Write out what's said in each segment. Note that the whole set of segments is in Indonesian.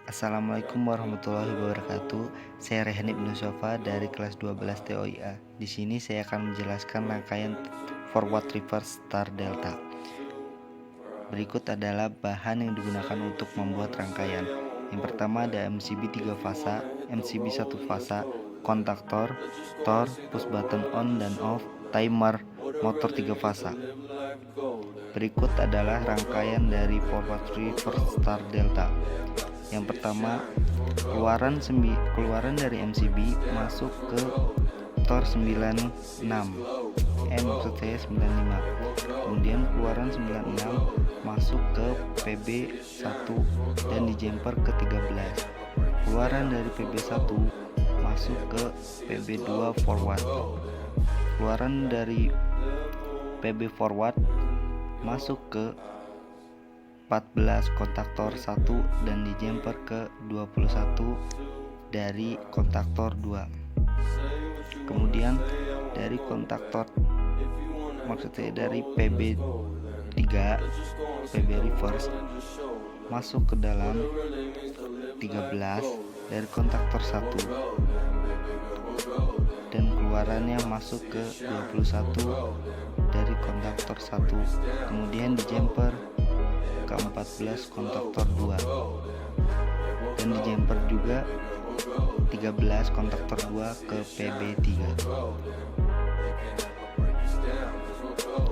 Assalamualaikum warahmatullahi wabarakatuh. Saya Rehan Ibnu Sofa dari kelas 12 TOIA. Di sini saya akan menjelaskan rangkaian forward reverse star delta. Berikut adalah bahan yang digunakan untuk membuat rangkaian. Yang pertama ada MCB 3 fasa, MCB 1 fasa, kontaktor, tor, push button on dan off, timer, motor 3 fasa. Berikut adalah rangkaian dari forward reverse star delta. Yang pertama, keluaran dari MCB masuk ke tor 96, maksud saya 95. Kemudian keluaran 96 masuk ke PB1 dan di jumper ke 13. Keluaran dari PB1 masuk ke PB2 forward. Keluaran dari PB forward masuk ke 14 kontaktor 1 dan di jumper ke 21 dari kontaktor 2. Kemudian dari kontaktor dari PB3 PB reverse masuk ke dalam 13 dari kontaktor 1 dan keluarannya masuk ke 21 dari kontaktor 1. Kemudian di jumper ke 14 kontaktor 2 dan di jumper juga 13 kontaktor 2 ke PB3.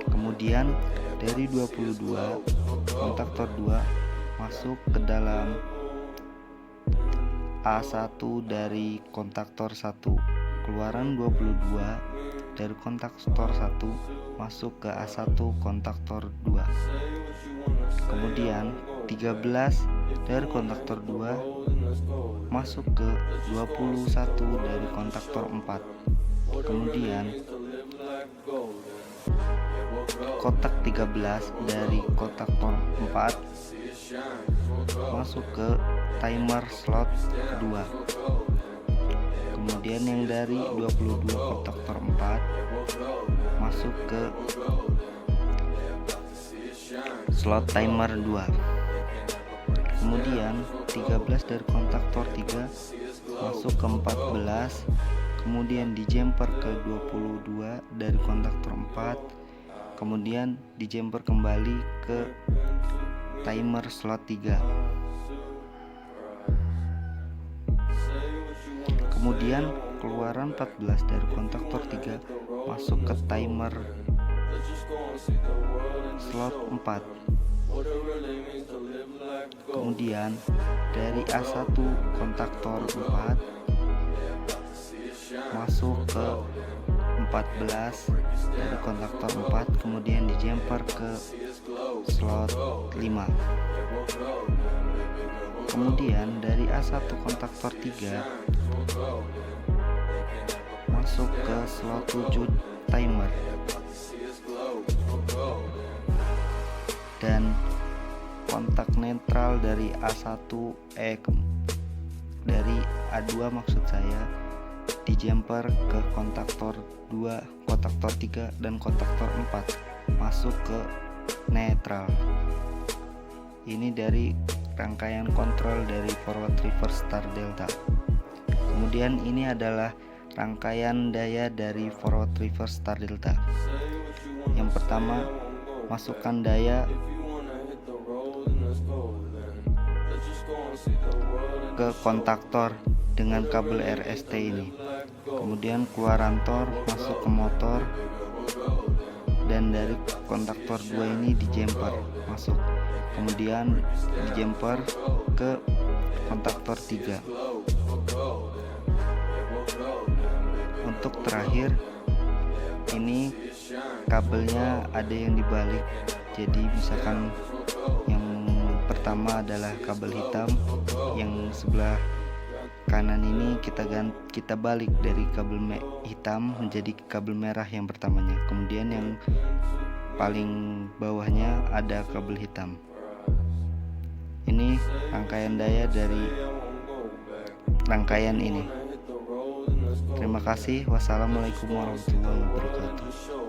Kemudian dari 22 kontaktor 2 masuk ke dalam A1 dari kontaktor 1. Keluaran 22 dari kontaktor 1 masuk ke A1 kontaktor 2. Kemudian 13 dari kontaktor 2 masuk ke 21 dari kontaktor 4. Kemudian kotak 13 dari kontaktor 4 masuk ke timer slot 2. Kemudian yang dari 22 kontaktor 4 masuk ke slot timer 2. Kemudian 13 dari kontaktor 3 masuk ke 14. Kemudian di jumper ke 22 dari kontaktor 4. Kemudian di jumper kembali ke timer slot 3. Kemudian keluaran 14 dari kontaktor 3 masuk ke timer slot 4. Kemudian dari A1 kontaktor 4 masuk ke 14 dari kontaktor 4, kemudian di jumper ke slot 5. Kemudian dari A1 kontaktor 3 masuk ke slot 7 timer dan kontak netral dari dari A2 maksud saya di jumper ke kontaktor 2, kontaktor 3 dan kontaktor 4 masuk ke netral. Ini dari rangkaian kontrol dari forward reverse star delta. Kemudian ini adalah rangkaian daya dari forward reverse star delta. Yang pertama, masukkan daya ke kontaktor dengan kabel RST ini. Kemudian keluaran tor masuk ke motor dan dari kontaktor 2 ini di jumper masuk. Kemudian di jumper ke kontaktor 3. Untuk terakhir ini kabelnya ada yang dibalik. Jadi misalkan yang pertama adalah kabel hitam, yang sebelah kanan ini kita balik dari kabel hitam menjadi kabel merah yang pertamanya. Kemudian yang paling bawahnya ada kabel hitam. Ini rangkaian daya dari rangkaian ini. Terima kasih. Wassalamualaikum warahmatullahi wabarakatuh.